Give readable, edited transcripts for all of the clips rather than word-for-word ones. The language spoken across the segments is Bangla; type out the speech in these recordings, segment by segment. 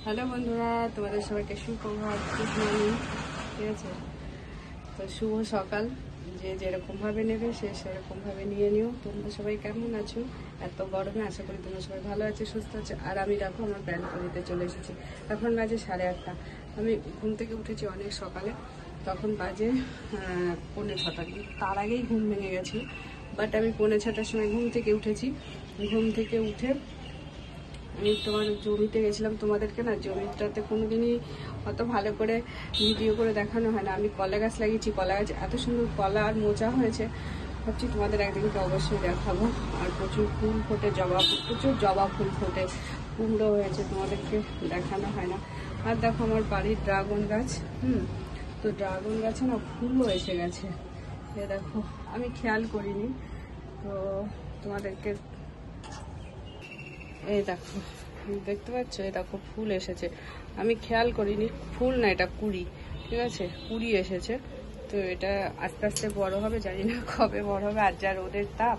হ্যালো বন্ধুরা, তোমাদের সবাইকে সুপ্রভাত, গুড মর্নিং। ঠিক আছে, তো শুভ সকাল। যে যেরকমভাবে নেবে সে সেরকমভাবে নিয়ে নিও। তোমরা সবাই কেমন আছো? এত গরমে আশা করি তোমরা সবাই ভালো আছে, সুস্থ আছে। আর আমি দেখো আমার ব্যালকনিতে চলে এসেছি। এখন বাজে 8:30। আমি ঘুম থেকে উঠেছি অনেক সকালে, তখন বাজে 6:45। তার আগেই ঘুম ভেঙে গেছে, বাট আমি 6:45 সময় ঘুম থেকে উঠেছি। ঘুম থেকে উঠে আমি তোমার জমিতে গেছিলাম। তোমাদেরকে না জমিটাতে কোনোদিনই অত ভালো করে ভিডিও করে দেখানো হয় না। আমি কলা গাছ লাগিয়েছি, কলা গাছ এত সুন্দর কলা আর মোচা হয়েছে, ভাবছি তোমাদের একদিনকে অবশ্যই দেখাবো। আর প্রচুর ফুল ফোটে, প্রচুর জবা ফুল ফোটে, কুমড়ো হয়েছে, তোমাদেরকে দেখানো হয় না। আর দেখো আমার বাড়ির ড্রাগন গাছ, তো ড্রাগন গাছে না ফুলও এসে গেছে। এ দেখো, আমি খেয়াল করিনি, তো তোমাদেরকে এই দেখো, দেখতে পাচ্ছ, এই দেখো ফুল এসেছে। আমি খেয়াল করিনি, ফুল না এটা কুড়ি। ঠিক আছে, কুড়ি এসেছে। তো এটা আস্তে আস্তে বড় হবে, জানি না কবে বড় হবে। আর যা রোদের তাপ,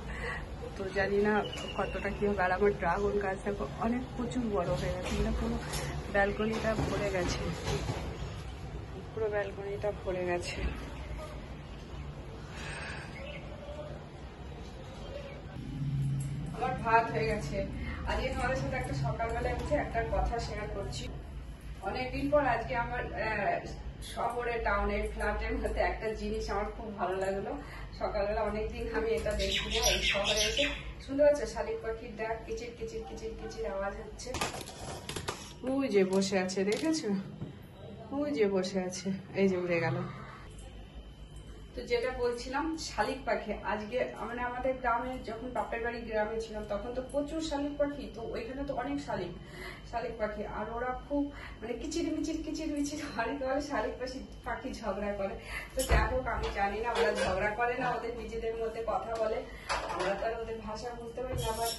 তো জানি না কতটা কি হবে। আর আমার ড্রাগন গাছ দেখো অনেক প্রচুর বড় হয়ে গেছে, মানে পুরো ব্যালকনিটা ভরে গেছে, পুরো ব্যালকনিটা ভরে গেছে। আমার ভাত হয়ে গেছে। আজকে তোমাদের সাথে একটা সকালবেলায় উঠে একটা কথা শেয়ার করছি। অনেকদিন পর আজকে আমার শহরে, টাউনে, ফ্ল্যাটের মধ্যে একটা জিনিস আমার খুব ভালো লাগলো। সকালবেলা অনেকদিন আমি এটা দেখি না, এই শহরে এসে শুনতে পাচ্ছ শালিক পাখির ডাক, কিচির কিচির কিচির কিচির আওয়াজ হচ্ছে। ওই যে বসে আছে, দেখেছো? ওই যে বসে আছে, এই যে উড়ে গেল। তো যেটা বলছিলাম, শালিক পাখি আজকে মানে আমাদের গ্রামে, যখন বাপের বাড়ি গ্রামে ছিলাম তখন তো প্রচুর শালিক পাখি। তো ওইখানে তো অনেক শালিক পাখি, আর ওরা খুব মানে কিচির মিচির অনেক শালিক পাখি ঝগড়া করে। তো যাই হোক, আমি জানি না ওরা ঝগড়া করে না, ওদের নিজেদের মধ্যে কথা বলে। আমরা তো আর ওদের ভাষা বুঝতে পারি না, আবার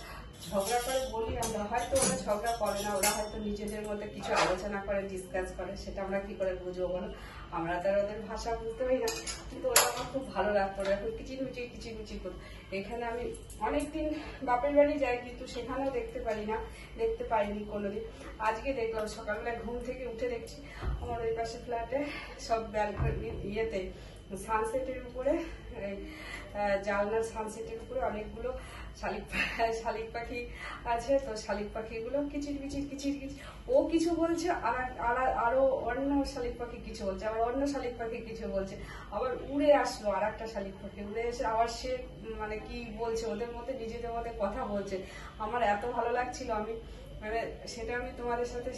ঝগড়া করে বলি আমরা, হয়তো ওরা ঝগড়া করে না, ওরা হয়তো নিজেদের মধ্যে কিছু আলোচনা করে, ডিসকাস করে, সেটা আমরা কি করে বুঝবো বলো? আমরা তো আর ওদের ভাষা বুঝতে পারি না। কিন্তু ওরা আমার খুব ভালো লাগতো, এখন কিচিরমিচির করতো। এখানে আমি অনেকদিন বাপের বাড়ি যাই, কিন্তু সেখানেও দেখতে পারিনি কোনোদিন। আজকে দেখলাম সকালবেলা ঘুম থেকে উঠে দেখছি আমার ওই পাশে ফ্ল্যাটে সব ব্যালকনি ইয়েতে সানসেটের উপরে, জানলার সানসেটের উপরে অনেকগুলো শালিক পাখি আছে। তো শালিক পাখিগুলো কিচির ও কিছু বলছে, আরো অন্য শালিক পাখি কিছু বলছে, আবার অন্য শালিক পাখি কিছু বলছে। আবার উড়ে আসলো আর একটা শালিক পাখি, উড়ে এসে আবার সে মানে কি বলছে, ওদের মধ্যে নিজেদের মধ্যে কথা বলছে। আমার এত ভালো লাগছিল, আমি মানে সেটা আমি তোমাদের সাথে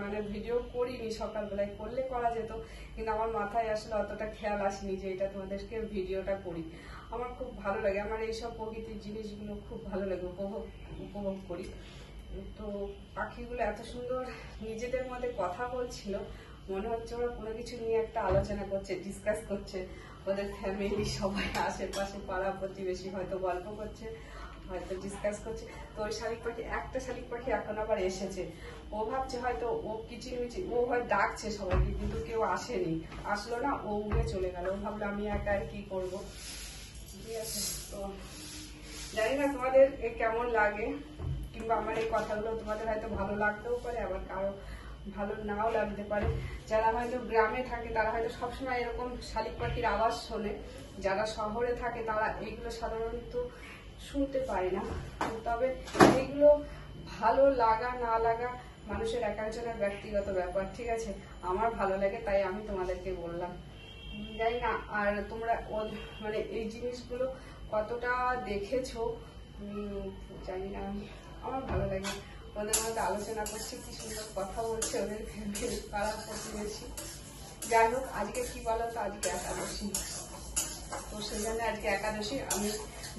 মানে ভিডিও করিনি, সকালবেলায় করলে করা যেত, কিন্তু আমার মাথায় আসলে অতটা খেয়াল আসেনি যে এটা তোমাদেরকে ভিডিওটা করি। আমার খুব ভালো লাগে, আমার এইসব প্রকৃতির জিনিসগুলো খুব ভালো লাগে, উপভোগ করি। তো পাখিগুলো এত সুন্দর নিজেদের মধ্যে কথা বলছিল, মনে হচ্ছে ওরা কোনো কিছু নিয়ে একটা আলোচনা করছে, ডিসকাস করছে। ওদের ফ্যামিলি সবাই আশেপাশে, পাড়া প্রতিবেশী হয়তো গল্প করছে, হয়তো ডিসকাস করছে। তো ওই একটা শালিক পাখি এখন আবার এসেছে। ও ভাবছে হয়তো ও কিচিরমিচির, ও হয় ডাকছে সবাইকে, কিন্তু কেউ আসেনি, আসলো না, ও উড়ে চলে গেল। ও ভাবলো আমি একা কি করবো। ঠিক আছে, তো জানি না তোমাদের কেমন লাগে, কিংবা আমার এই কথাগুলো তোমাদের হয়তো ভালো লাগতেও পারে, আবার কারো ভালো নাও লাগতে পারে। যারা হয়তো গ্রামে থাকে তারা হয়তো সবসময় এরকম শালিক পাখির আওয়াজ শোনে, যারা শহরে থাকে তারা এইগুলো সাধারণত শুনতে পায় না। তবে এইগুলো ভালো লাগা না লাগা মানুষের এক একজনের ব্যক্তিগত ব্যাপার। ঠিক আছে, আমার ভালো লাগে তাই আমি তোমাদেরকে বললাম। জানি না আর তোমরা মানে এই জিনিসগুলো কতটা দেখেছো জানি না, আমার ভালো লাগে। ওদের মধ্যে আলোচনা করছে, কি সুন্দর কথা বলছে, ওদের ফ্যামিলি, পাড়া প্রতিবেশী। যাই হোক, আজকে কি বলো তো, আজকে একাদশী। তো সেই জন্য আজকে একাদশী, আমি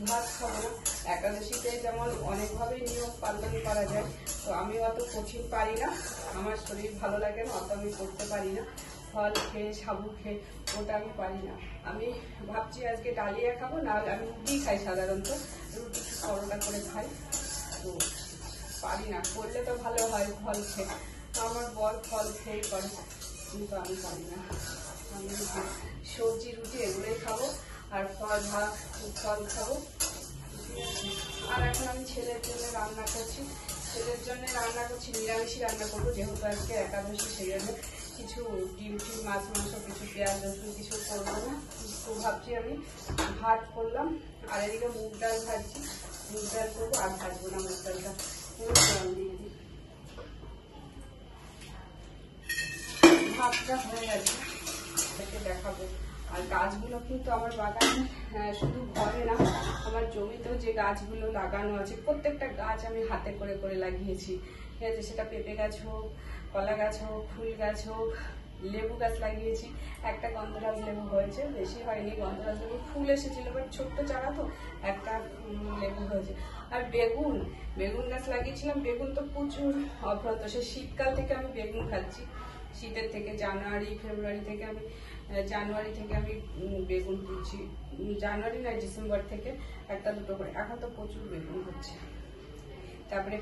ভাত খাবো না। একাদশীতে যেমন অনেকভাবেই নিয়ম পালন করা যায়, তো আমি অত কঠিন পারি না, আমার শরীর ভালো লাগে না, অত আমি করতে পারি না। ফল খেয়ে, সাবু খেয়ে, ওটা আমি পারি না। আমি ভাবছি আজকে ডালিয়া খাবো, না আমি রুটি খাই সাধারণত, রুটি পরোটা করে খাই। তো পারি না, করলে তো ভালো হয় ফল খেয়ে, তো আমার বর ফল খেয়েই করে, কিন্তু আমি পারি না। আমি সবজি রুটি এগুলোই খাবো, আর ফল খাবো। আর এখন আমি ছেলের জন্য রান্না করছি, ছেলের জন্য রান্না করছি, নিরামিষই রান্না করবো, যেহেতু আজকে একাদশী, সেই জন্য কিছু ডিম টিম মাছ মাংস কিছু পেঁয়াজ রসুন কিছু করবো না। তো ভাবছি আমি ভাত করলাম, আর এদিকে মুগ ডাল ভাজছি, মুগ ডাল করবো, আর ভাজবো না মুগ ডালটা, জল দিয়ে দিই। ভাতটা হয়ে গেছে, দেখাবো। আর গাছগুলো কিন্তু আমার বাগানে শুধু ঘরে না, আমার জমিতেও যে গাছগুলো লাগানো আছে প্রত্যেকটা গাছ আমি হাতে করে করে লাগিয়েছি, ঠিক আছে। সেটা পেঁপে গাছ হোক, কলা গাছ হোক, ফুল গাছ হোক, লেবু গাছ লাগিয়েছি। একটা গন্ধরাজ লেবু হয়েছে, বেশি হয়নি। গন্ধরাজ লেবু ফুল এসেছিল, বাট ছোট্ট চারা তো, একটা লেবু হয়েছে। আর বেগুন গাছ লাগিয়েছিলাম, বেগুন তো প্রচুর অভ্রত, সে শীতকাল থেকে আমি বেগুন খাচ্ছি। শীতের থেকে জানুয়ারি থেকে আমি বেগুন তুলছি, জানুয়ারি না ডিসেম্বর থেকে একটা দুটো করে, এখন তো প্রচুর বেগুন হচ্ছে। তারপরে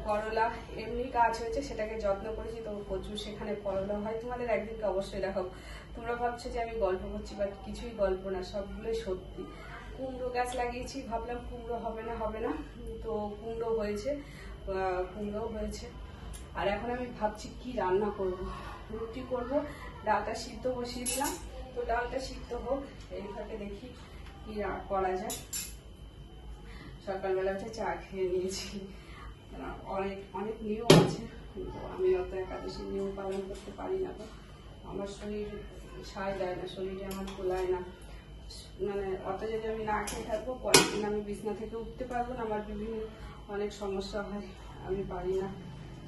করলা এমনি গাছ হয়েছে, সেটাকে যত্ন করেছি, তো প্রচুর সেখানে করলা হয়। তোমাদের একদিনকে অবশ্যই দেখাবো। তোমরা ভাবছো যে আমি গল্প করছি, বাট কিছুই গল্প না, সবগুলোই সত্যি। কুমড়ো গাছ লাগিয়েছি, ভাবলাম কুমড়ো হবে না, তো কুমড়ো হয়েছে। আর এখন আমি ভাবছি কি রান্না করব। রুটি করব, ডালটা সিদ্ধ বসিয়ে দিলাম, তো ডালটা সিদ্ধ হোক, এই ফাঁকে দেখি কি করা যায়। সকালবেলা উঠে চা খেয়ে নিয়েছি, অনেক নিয়ম আছে, কিন্তু আমি অত একাদশী নিয়ম পালন করতে পারি না, তো আমার শরীর সায় দেয় না, শরীরে আমার কোলায় না। মানে অত যদি আমি না খেয়ে থাকবো, পরের দিন আমি বিছনা থেকে উঠতে পারবো না, আমার বিভিন্ন অনেক সমস্যা হয়, আমি পারি না,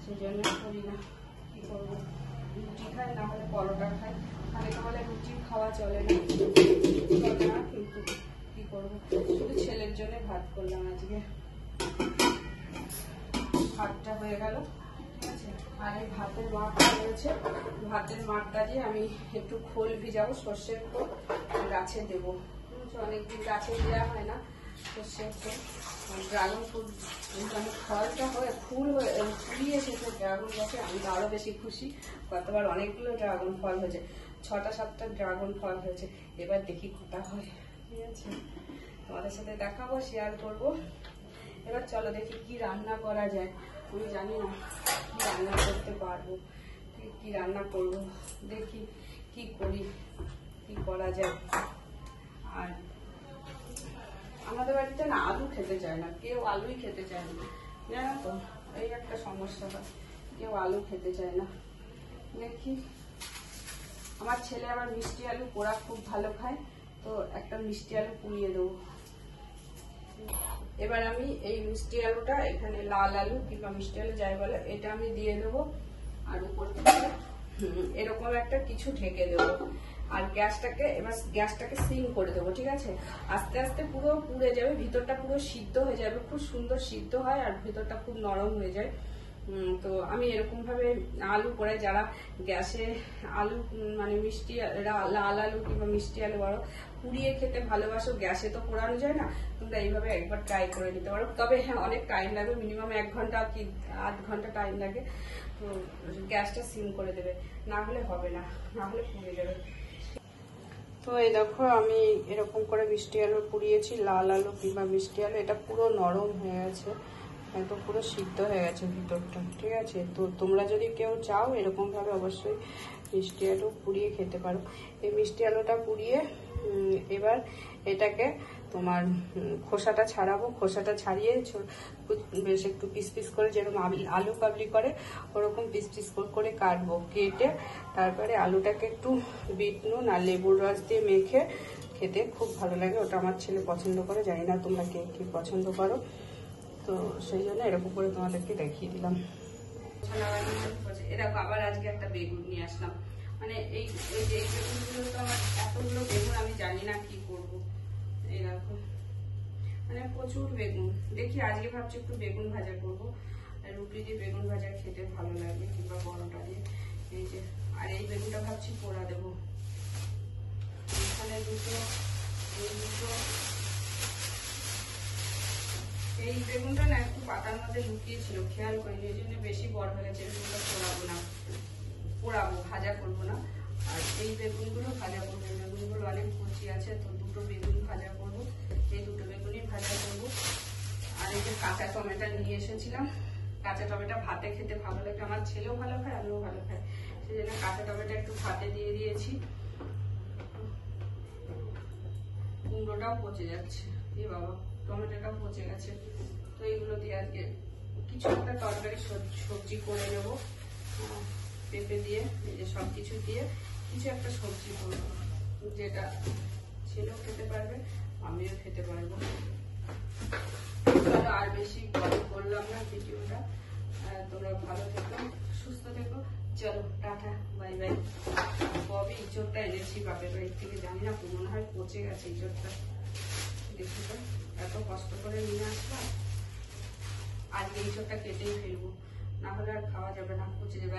সেই জন্য করি না। কি করবো, রুটি খাই, না হলে পরোটা খাই, অনেকে বলে রুটি খাওয়া চলে না, কিন্তু কি করবো, শুধু ছেলের জন্য ভাত করলাম আজকে। ভাতটা হয়ে গেল, ঠিক আছে। আর এই ভাতের মাঠটা রয়েছে, ভাতের মাঠটা দিয়ে আমি একটু খোল ভিজাবো, সর্ষের খোল গাছে দেবো। অনেকদিন গাছে দেওয়া হয় না সর্ষের খোল। ড্রাগন ফ্রুট মানে ফলটা হয়ে ফুলিয়ে এসেছে ড্রাগন গাছে, আমি তো আরো বেশি খুশি। গতবার অনেকগুলো ড্রাগন ফল হয়েছে, 6টা-7টা ড্রাগন ফল হয়েছে, এবার দেখি কটা হয়, ঠিক আছে। তোমাদের সাথে দেখাবো, শেয়ার করবো। এবার চলো দেখি কি রান্না করা যায়। আমি জানি না কি রান্না করতে পারবো, কি রান্না করব, দেখি কি করি, কি করা যায়। আর আমাদের বাড়িতে না আলু খেতে চায় না, কেউ আলুই খেতে চায় না, জানো তো, এই একটা সমস্যা হয়, কেউ আলু খেতে চায় না। দেখি, আমার ছেলে আবার মিষ্টি আলু পোড়া খুব ভালো খায়, তো একটা মিষ্টি আলু পুড়িয়ে দেবো। এবার আমি এই মিষ্টি আলুটা, এখানে লাল আলু কিংবা মিষ্টি আলু যাই বলে, এটা আমি দিয়ে দেবো, আর উপর থেকে এরকম একটা কিছু ঢেকে দেবো। আর গ্যাসটাকে সিম করে দেবো, ঠিক আছে। আস্তে আস্তে পুরো পুড়ে যাবে, ভিতরটা পুরো সিদ্ধ হয়ে যাবে, খুব সুন্দর সিদ্ধ হয়, আর ভিতরটা খুব নরম হয়ে যায়। তো আমি এরকম ভাবে আলু করে, যারা গ্যাসে আলু মানে মিষ্টি লাল আলু কিংবা মিষ্টি আলু বড় পুড়িয়ে খেতে ভালোবাসো, গ্যাসে তো পোড়ানো যায় না, তোমরা এইভাবে একবার ট্রাই করে নিতে পারো। তবে হ্যাঁ, অনেক টাইম লাগবে, মিনিমাম 1 ঘন্টা কি 8 ঘন্টা টাইম লাগে। তো গ্যাসটা সিম করে দেবে, না হলে হবে না, না হলে পুড়ে যাবে। তো এই দেখো, আমি এরকম করে মিষ্টি আলু পুড়িয়েছি, লাল আলু কিংবা মিষ্টি আলু, এটা পুরো নরম হয়ে গেছে, একদম পুরো সিদ্ধ হয়ে গেছে ভিতরটা, ঠিক আছে। তো তোমরা যদি কেউ চাও এরকম ভাবে অবশ্যই মিষ্টি আলু পুড়িয়ে খেতে পারো। এই মিষ্টি আলুটা পুড়িয়ে এবার এটাকে তোমার খোসাটা ছাড়াবো, খোসাটা ছাড়িয়ে বেশ একটু পিস পিস করে, যেরকম আলু কাবলি করে ওরকম পিস পিস করে কাটবো। কেটে তারপরে আলুটাকে একটু বিট নুন আর লেবুর রস দিয়ে মেখে খেতে খুব ভালো লাগে, ওটা আমার ছেলে পছন্দ করে, জানি না তোমরা কে কি পছন্দ করো। তো সেই জন্য এরকম করে তোমাদেরকে দেখিয়ে দিলাম। এরকম আবার আজকে একটা বেগুন নিয়ে আসলাম, মানে এই বেগুনগুলো তো আমার এতগুলো বেগুন, আমি জানি না কি করবো। এরকম মানে প্রচুর বেগুন, দেখি আজকে ভাবছি একটু বেগুন ভাজা করবো, রুটি দিয়ে বেগুন ভাজা খেতে ভালো লাগে, কিংবা পরোটা দিয়ে। এই যে, আর এই বেগুনটা ভাবছি পোড়া দেবো। এখানে এই বেগুনটা না একটু পাতার মধ্যে লুকিয়ে ছিল, খেয়াল করিনি, এই জন্য বেশি বড় হয়ে গেছে। বেগুনটা পোড়াবো, ভাজা করবো না। আর এই বেগুনগুলো ভাজা করবো, বেগুনগুলো অনেক কচি আছে, তো 2টো বেগুন ভাজা করবো, এই 2টো বেগুনই ভাজা করবো। আর এই যে কাঁচা টমেটো নিয়ে এসেছিলাম, কাঁচা টমেটো ভাতে খেতে ভালো লাগে, আমার ছেলেও ভালো খায় আমিও ভালো খাই, সেই জন্য কাঁচা টমেটো একটু ভাতে দিয়ে দিয়েছি। কুমড়োটাও পচে যাচ্ছে, এ বাবা টমেটোটাও পচে গেছে। তো এইগুলো দিয়ে আজকে কিছু একটা তরকারি সবজি করে নেবো, পেঁপে দিয়ে এই যে সবকিছু দিয়ে কিছু একটা সবজি করবো, যেটা ছেলেও খেতে পারবে আমিও খেতে পারবো। চলো আর বেশি করলাম না ভিডিওটা, তোমরা ভালো থেকো সুস্থ থেকো, চলো টাটা বাই বাই। কবে ইঁচড়টা এনেছি বাপের বাড়ির থেকে জানি না, মনে হয় পচে গেছে ইঁচড়টা, দেখি তো এত কষ্ট করে নিয়ে আসলাম, আজকে ইঁচড়টা কেটেই ফেলবো, না হলে আর খাওয়া যাবে না, পচে যাবে।